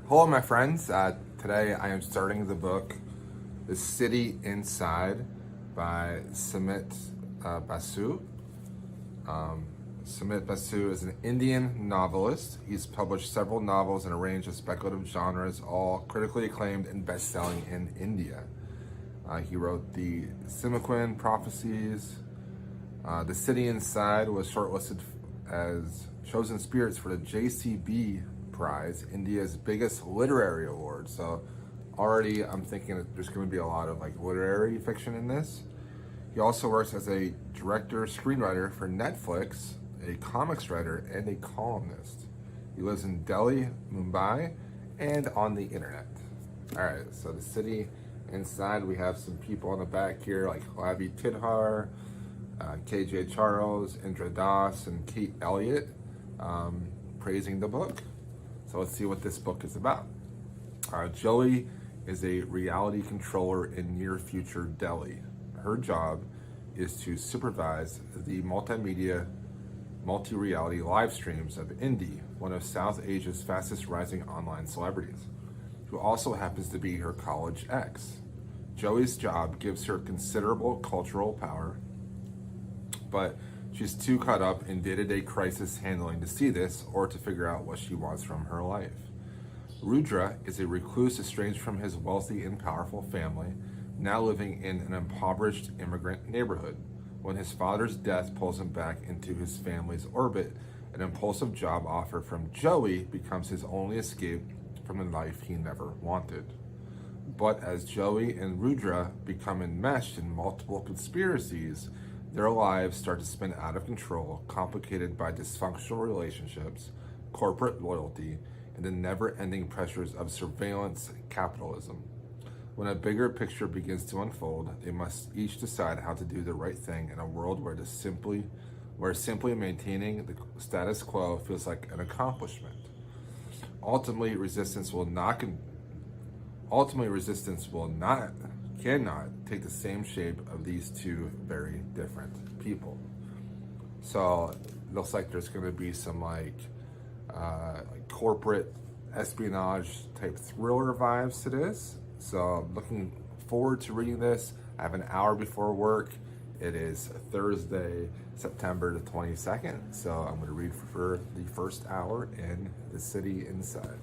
Hello, my friends. Today I am starting the book, The City Inside by Samit Basu. Samit Basu is an Indian novelist. He's published several novels in a range of speculative genres, all critically acclaimed and best-selling in India. He wrote the Simaquin Prophecies. The City Inside was shortlisted as Chosen Spirits for the JCB Prize, India's biggest literary award. So already I'm thinking that there's going to be a lot of literary fiction in this. He also works as a director, screenwriter for Netflix, a comics writer, and a columnist. He lives in Delhi, Mumbai, and on the internet. All right, so The City Inside, we have some people on the back here like Lavi Tidhar, KJ Charles, Indra Das, and Kate Elliott praising the book. So let's see what this book is about. Joey is a reality controller in near future Delhi. Her job is to supervise the multimedia, multi-reality live streams of Indy, one of South Asia's fastest rising online celebrities, who also happens to be her college ex. Joey's job gives her considerable cultural power, but she's too caught up in day-to-day crisis handling to see this or to figure out what she wants from her life. Rudra is a recluse estranged from his wealthy and powerful family, now living in an impoverished immigrant neighborhood. When his father's death pulls him back into his family's orbit, an impulsive job offer from Joey becomes his only escape from the life he never wanted. But as Joey and Rudra become enmeshed in multiple conspiracies, their lives start to spin out of control, complicated by dysfunctional relationships, corporate loyalty, and the never-ending pressures of surveillance capitalism. When a bigger picture begins to unfold, they must each decide how to do the right thing in a world where simply maintaining the status quo feels like an accomplishment. Ultimately, resistance cannot take the same shape of these two very different people. So it looks like there's going to be some corporate espionage type thriller vibes to this. So I'm looking forward to reading this. I have an hour before work. It is Thursday, September the 22nd. So I'm going to read for the first hour in The City Inside.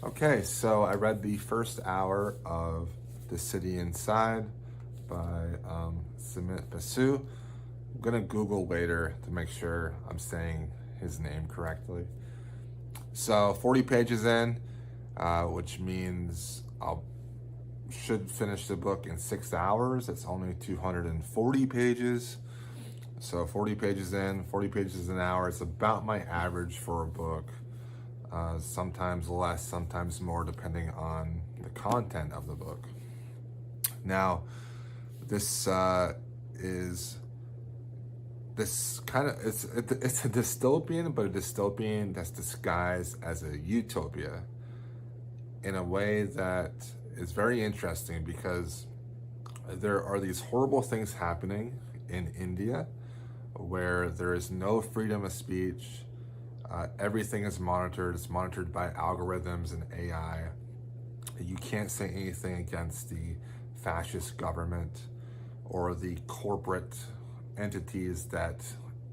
Okay, so I read the first hour of The City Inside by Samit Basu. I'm gonna Google later to make sure I'm saying his name correctly. So 40 pages in, which means should finish the book in 6 hours. It's only 240 pages. So 40 pages in, 40 pages an hour. It's about my average for a book. Sometimes less, sometimes more, depending on the content of the book. Now, it's a dystopian, but a dystopian that's disguised as a utopia in a way that is very interesting, because there are these horrible things happening in India where there is no freedom of speech. Everything is monitored. It's monitored by algorithms and AI. You can't say anything against the fascist government or the corporate entities that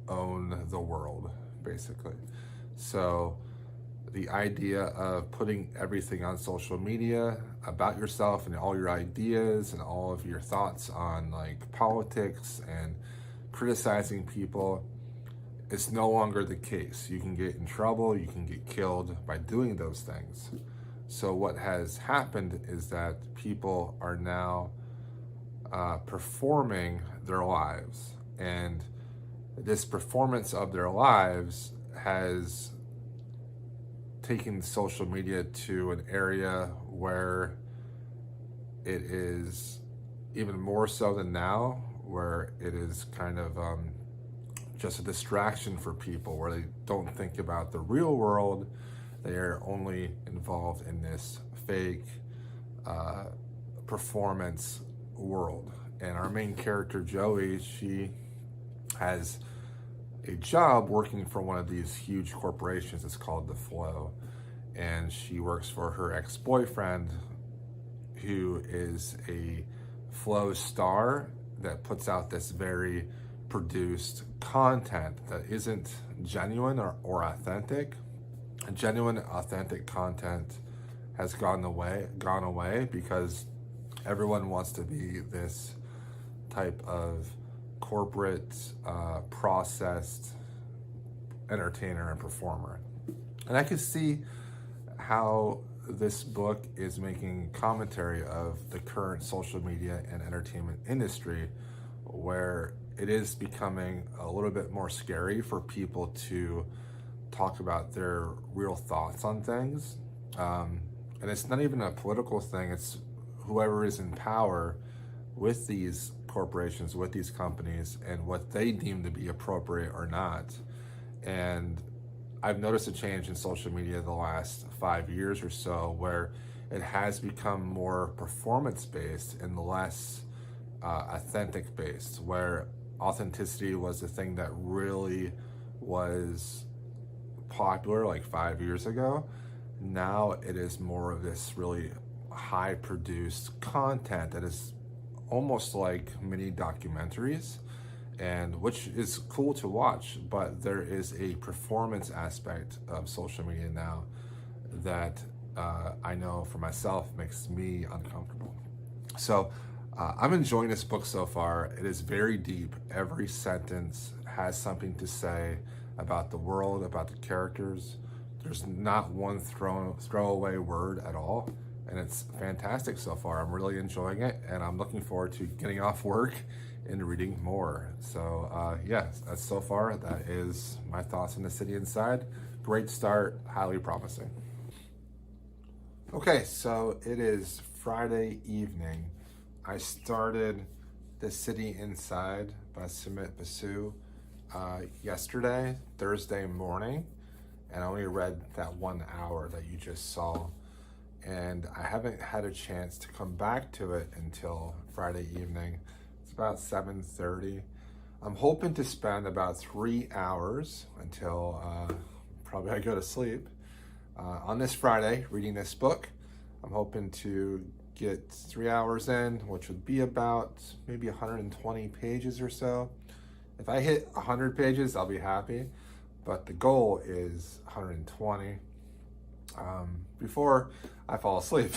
own the world, basically. So the idea of putting everything on social media about yourself and all your ideas and all of your thoughts on politics and criticizing people, it's no longer the case. You can get in trouble, you can get killed by doing those things. So what has happened is that people are now performing their lives, and this performance of their lives has taken social media to an area where it is even more so than now, where it is kind of just a distraction for people, where they don't think about the real world. They are only involved in this fake performance world. And our main character, Joey, she has a job working for one of these huge corporations. It's called The Flow. and she works for her ex-boyfriend, who is a flow star that puts out this very produced content that isn't genuine or authentic. Genuine, authentic content has gone away because everyone wants to be this type of corporate, processed entertainer and performer. And I can see how this book is making commentary of the current social media and entertainment industry, where it is becoming a little bit more scary for people to talk about their real thoughts on things. And it's not even a political thing, it's whoever is in power with these corporations, with these companies, and what they deem to be appropriate or not. And I've noticed a change in social media the last 5 years or so, where it has become more performance-based and less authentic based, where authenticity was the thing that really was popular like 5 years ago. Now it is more of this really high produced content that is almost like mini documentaries, and which is cool to watch, but there is a performance aspect of social media now that I know for myself makes me uncomfortable. So I'm enjoying this book so far. It is very deep. Every sentence has something to say about the world, about the characters. There's not one throwaway word at all, and it's fantastic so far. I'm really enjoying it, and I'm looking forward to getting off work and reading more. So yeah, that's so far. That is my thoughts on The City Inside. Great start, highly promising. Okay, so it is Friday evening. I started The City Inside by Samit Basu yesterday, Thursday morning, and I only read that 1 hour that you just saw. And I haven't had a chance to come back to it until Friday evening. It's about 7:30. I'm hoping to spend about 3 hours until probably I go to sleep on this Friday reading this book. I'm hoping to get 3 hours in, which would be about maybe 120 pages or so. If I hit 100 pages, I'll be happy, but the goal is 120 before I fall asleep.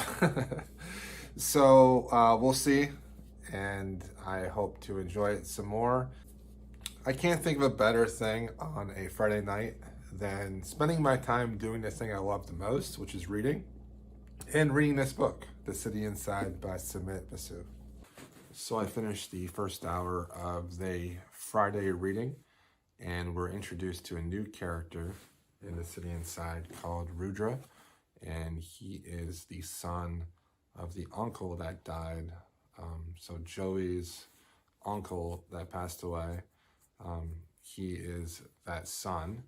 So we'll see, and I hope to enjoy it some more. I can't think of a better thing on a Friday night than spending my time doing the thing I love the most, which is reading, and reading this book, The City Inside by Samit Basu. So I finished the first hour of the Friday reading, and we're introduced to a new character in The City Inside called Rudra, and he is the son of the uncle that died. So Joey's uncle that passed away, he is that son,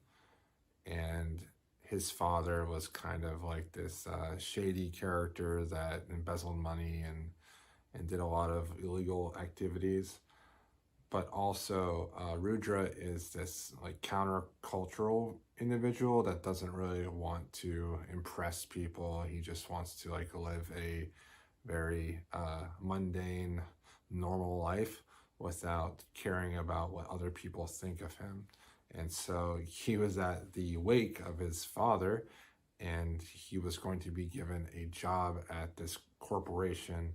and his father was kind of like this shady character that embezzled money and did a lot of illegal activities. But also Rudra is this like countercultural individual that doesn't really want to impress people. He just wants to like live a very mundane, normal life without caring about what other people think of him. And so he was at the wake of his father, and he was going to be given a job at this corporation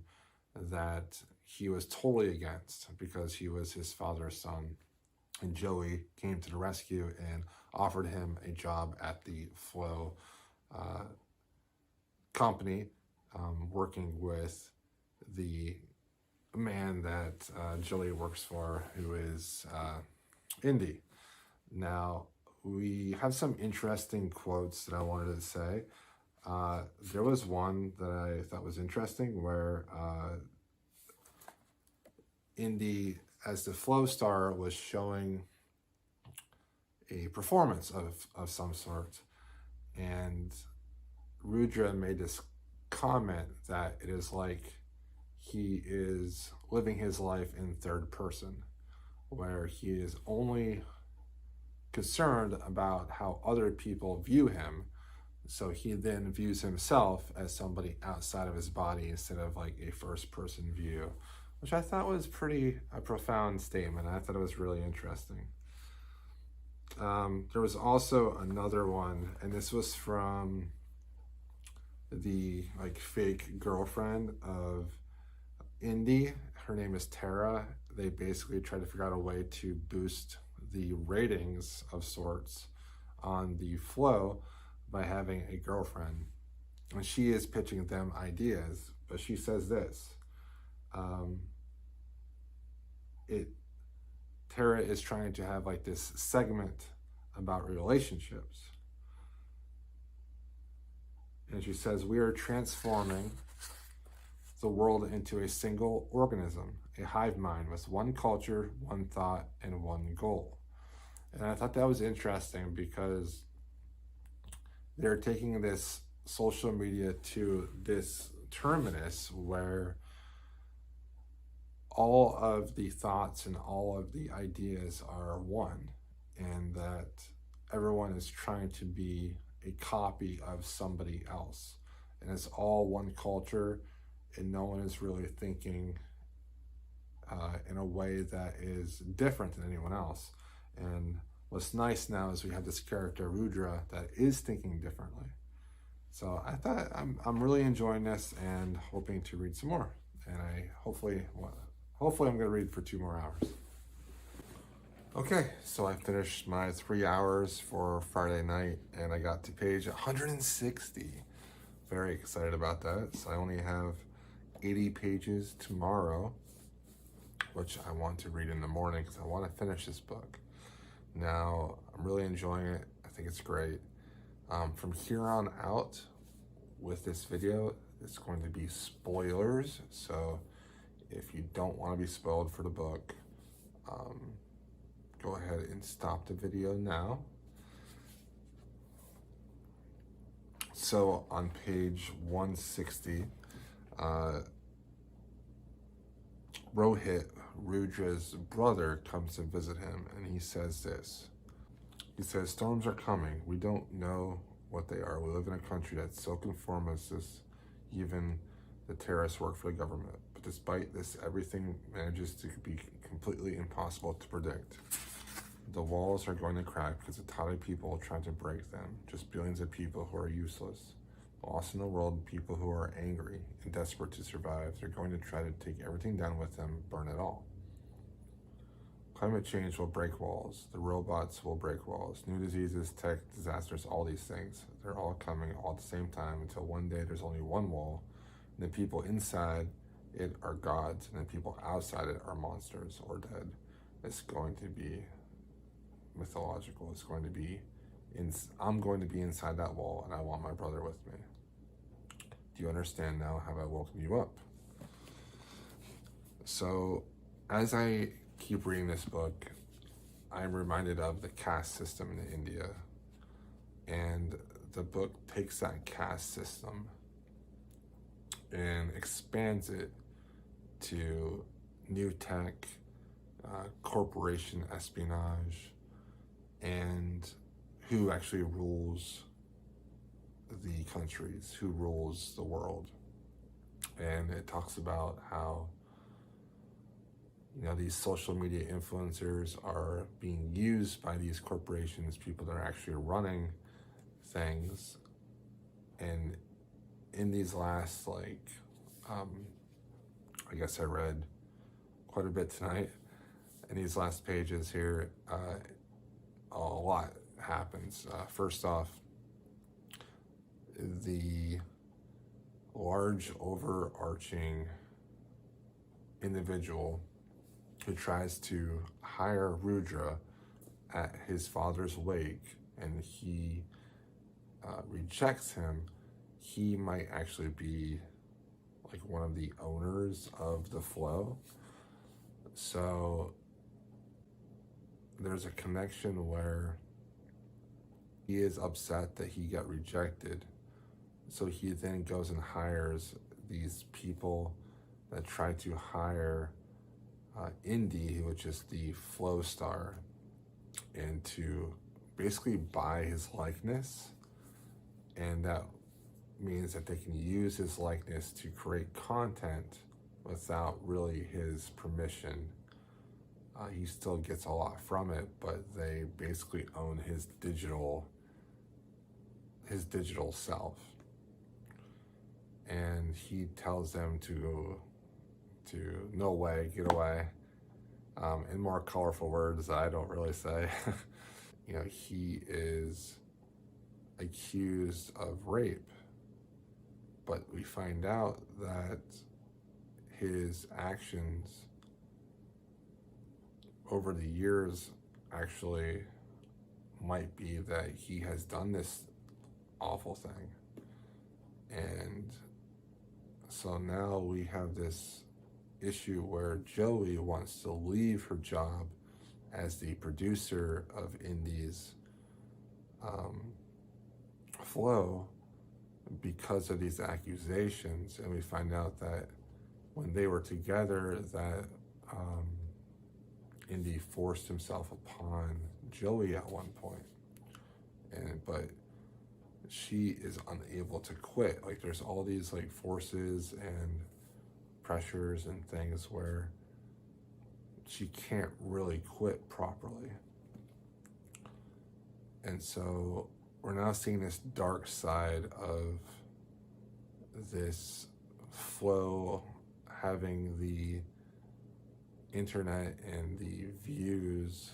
that he was totally against because he was his father's son. And Joey came to the rescue and offered him a job at the Flow company, working with the man that Joey works for, who is Indy. Now, we have some interesting quotes that I wanted to say. There was one that I thought was interesting where Indy, as the Flow star, was showing a performance of some sort, and Rudra made this comment that it is like he is living his life in third person, where he is only concerned about how other people view him, So he then views himself as somebody outside of his body instead of like a first person view, which I thought was pretty a profound statement. I thought it was really interesting. There was also another one, and this was from the like fake girlfriend of Indy. Her name is Tara. They basically tried to figure out a way to boost the ratings of sorts on the flow by having a girlfriend. And she is pitching them ideas, but she says this. It Tara is trying to have like this segment about relationships. And she says, we are transforming the world into a single organism, a hive mind with one culture, one thought, and one goal. And I thought that was interesting because they're taking this social media to this terminus where all of the thoughts and all of the ideas are one, and that everyone is trying to be a copy of somebody else. And it's all one culture, and no one is really thinking in a way that is different than anyone else. And what's nice now is we have this character Rudra that is thinking differently. So I thought I'm really enjoying this and hoping to read some more. And hopefully I'm going to read for 2 more hours. Okay, so I finished my 3 hours for Friday night, and I got to page 160. Very excited about that. So I only have 80 pages tomorrow, which I want to read in the morning because I want to finish this book. Now, I'm really enjoying it. I think it's great. From here on out, with this video, it's going to be spoilers. So if you don't want to be spoiled for the book, go ahead and stop the video now. So on page 160, Rohit, Rudra's brother, comes to visit him, and he says this. He says, storms are coming. We don't know what they are. We live in a country that's so conformist, even the terrorists work for the government. But despite this, everything manages to be completely impossible to predict. The walls are going to crack because of tiny people trying to break them. Just billions of people who are useless. Lost in the world, people who are angry and desperate to survive. They're going to try to take everything down with them, burn it all. Climate change will break walls. The robots will break walls. New diseases, tech, disasters, all these things. They're all coming all at the same time until one day there's only one wall. And the people inside it are gods, and the people outside it are monsters or dead. It's going to be mythological. It's going to be, I'm going to be inside that wall, and I want my brother with me. Do you understand now? Have I woken you up? So, as I keep reading this book, I'm reminded of the caste system in India. And the book takes that caste system and expands it to new tech, corporation espionage, and who actually rules the countries, who rules the world. And it talks about how these social media influencers are being used by these corporations, people that are actually running things. And in these last, I guess I read quite a bit tonight. In these last pages here, a lot happens. First off, the large overarching individual who tries to hire Rudra at his father's wake, and he rejects him, he might actually be like one of the owners of the flow. So there's a connection where he is upset that he got rejected. So he then goes and hires these people that try to hire Indy, which is the flow star, and to basically buy his likeness and that means that they can use his likeness to create content without really his permission. He still gets a lot from it, but they basically own his digital self. And he tells them to no way, get away. In more colorful words that I don't really say. He is accused of rape, but we find out that his actions over the years actually might be that he has done this awful thing. And so now we have this issue where Joey wants to leave her job as the producer of Indie's Flow because of these accusations. And we find out that when they were together, that Indy forced himself upon Joey at one point, but she is unable to quit. Like, there's all these like forces and pressures and things where she can't really quit properly. And so we're now seeing this dark side of this Flow having the internet and the views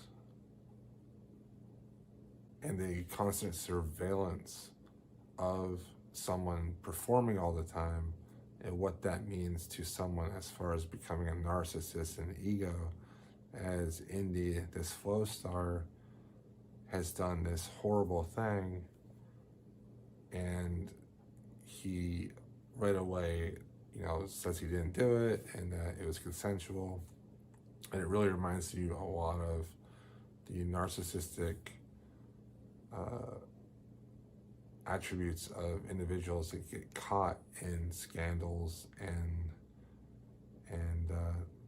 and the constant surveillance of someone performing all the time, and what that means to someone as far as becoming a narcissist and ego, as Indy, this Flow star, has done this horrible thing, and he right away, says he didn't do it and that it was consensual. And it really reminds you a lot of the narcissistic attributes of individuals that get caught in scandals and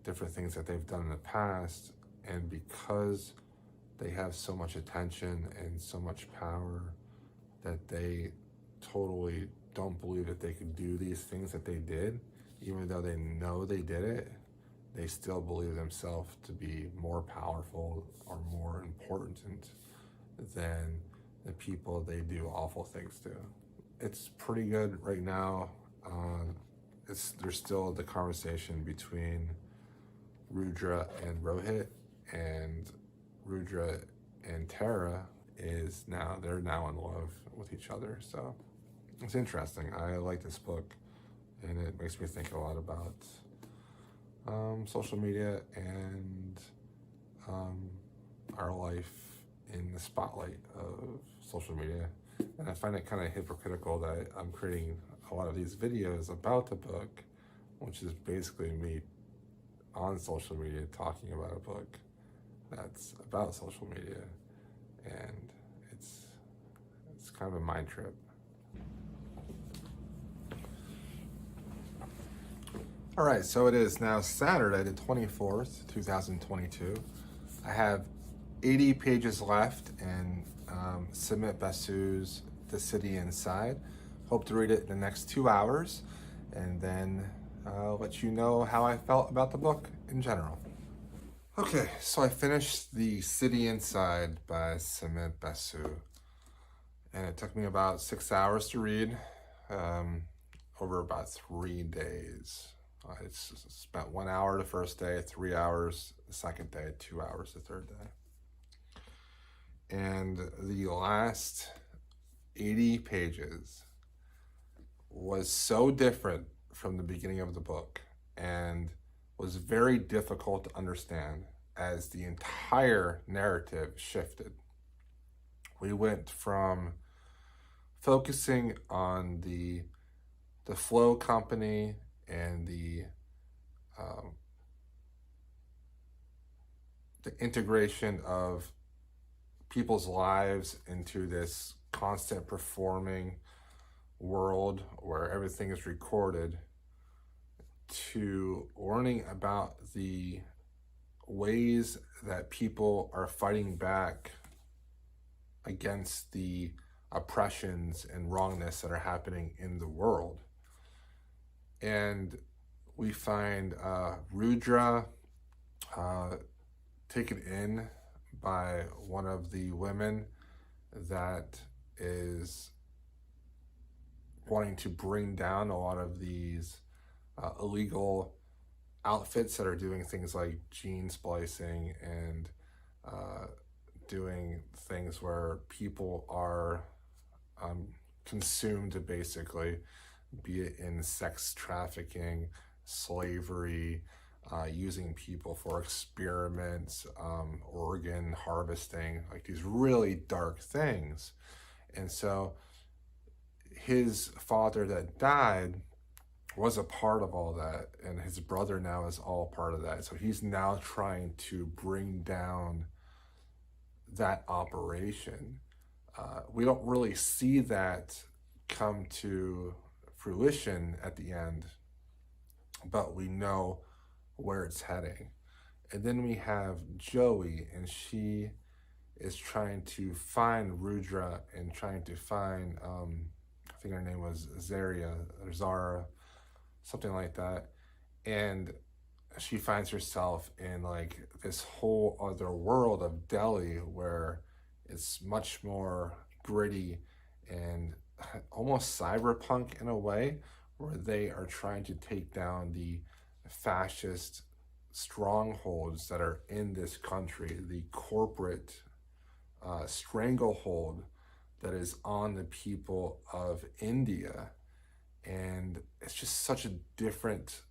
different things that they've done in the past. And because they have so much attention and so much power, that they totally don't believe that they could do these things that they did, even though they know they did it. They still believe themselves to be more powerful or more important than the people they do awful things to. It's pretty good right now. There's still the conversation between Rudra and Rohit, and Rudra and Tara they're now in love with each other. So it's interesting. I like this book, and it makes me think a lot about social media and our life in the spotlight of social media. And I find it kind of hypocritical that I'm creating a lot of these videos about the book, which is basically me on social media talking about a book that's about social media, and it's kind of a mind trip. All right, so it is now Saturday, the 24th, 2022. I have 80 pages left in Samit Basu's The City Inside. Hope to read it in the next 2 hours, and then I'll let you know how I felt about the book in general. Okay, so I finished The City Inside by Samit Basu, and it took me about 6 hours to read over about 3 days. I spent 1 hour the first day, 3 hours the second day, 2 hours the third day. And the last 80 pages was so different from the beginning of the book and was very difficult to understand as the entire narrative shifted. We went from focusing on the Flow company and the integration of people's lives into this constant performing world where everything is recorded, to learning about the ways that people are fighting back against the oppressions and wrongness that are happening in the world. And we find Rudra taken in by one of the women that is wanting to bring down a lot of these illegal outfits that are doing things like gene splicing and doing things where people are consumed, basically, be it in sex trafficking, slavery, using people for experiments, organ harvesting, like these really dark things. And so his father that died was a part of all that, and his brother now is all part of that. So he's now trying to bring down that operation. We don't really see that come to fruition at the end, but we know where it's heading. And then we have Joey, and she is trying to find Rudra and trying to find, I think her name was Zaria or Zara, something like that. And she finds herself in like this whole other world of Delhi where it's much more gritty and almost cyberpunk in a way, where they are trying to take down the fascist strongholds that are in this country, the corporate stranglehold that is on the people of India. And it's just such a different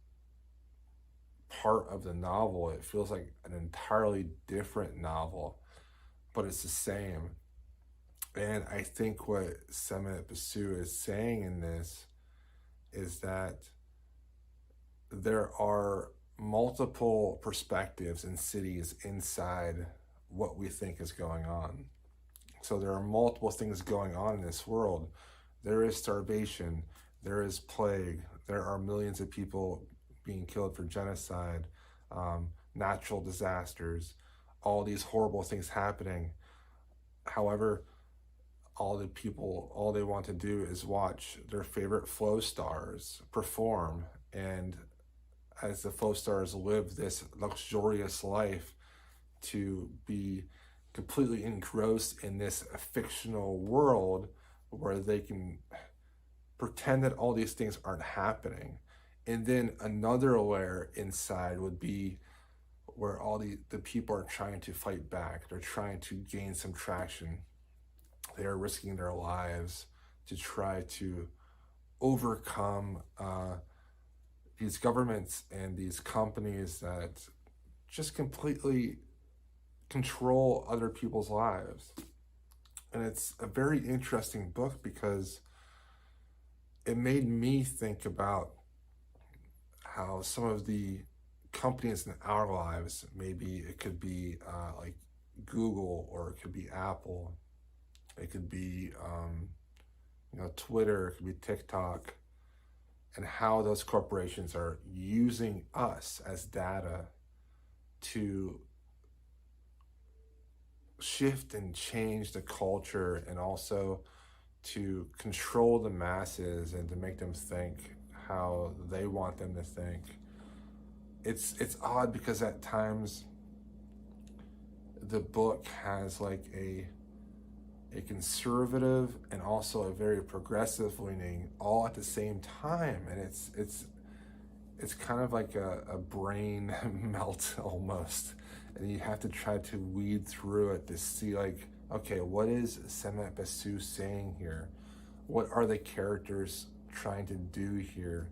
part of the novel. It feels like an entirely different novel, but it's the same. And I think what Samit Basu is saying in this is that there are multiple perspectives and cities inside what we think is going on. So there are multiple things going on in this world. There is starvation, there is plague, there are millions of people being killed for genocide, natural disasters, all these horrible things happening. However, all they want to do is watch their favorite flow stars perform, and as the flow stars live this luxurious life, to be completely engrossed in this fictional world where they can pretend that all these things aren't happening. And then another layer inside would be where all the people are trying to fight back. They're trying to gain some traction. They are risking their lives to try to overcome these governments and these companies that just completely control other people's lives. And it's a very interesting book because it made me think about how some of the companies in our lives, maybe it could be like Google, or it could be Apple, it could be Twitter, it could be TikTok, and how those corporations are using us as data to shift and change the culture, and also to control the masses and to make them think how they want them to think. It's odd because at times the book has like a conservative and also a very progressive leaning all at the same time, and it's kind of like a brain melt almost, and you have to try to weed through it to see like, okay, what is Samit Basu saying here? What are the characters trying to do here?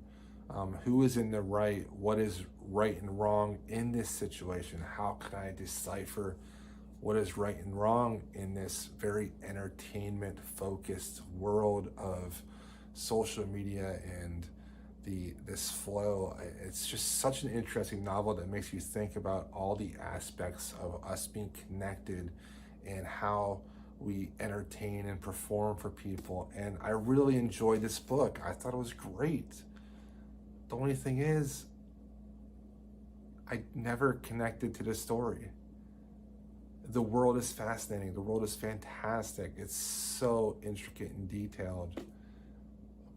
Who is in the right? What is right and wrong in this situation? How can I decipher what is right and wrong in this very entertainment-focused world of social media and this flow? It's just such an interesting novel that makes you think about all the aspects of us being connected and how we entertain and perform for people. And I really enjoyed this book. I thought it was great. The only thing is, I never connected to the story. The world is fascinating. The world is fantastic. It's so intricate and detailed.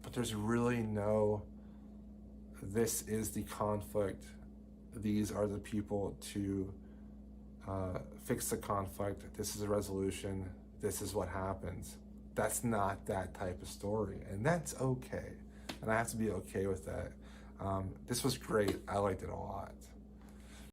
But there's really no, this is the conflict. These are the people to fix the conflict. This is a resolution. This is what happens. That's not that type of story. And that's okay. And I have to be okay with that. This was great. I liked it a lot.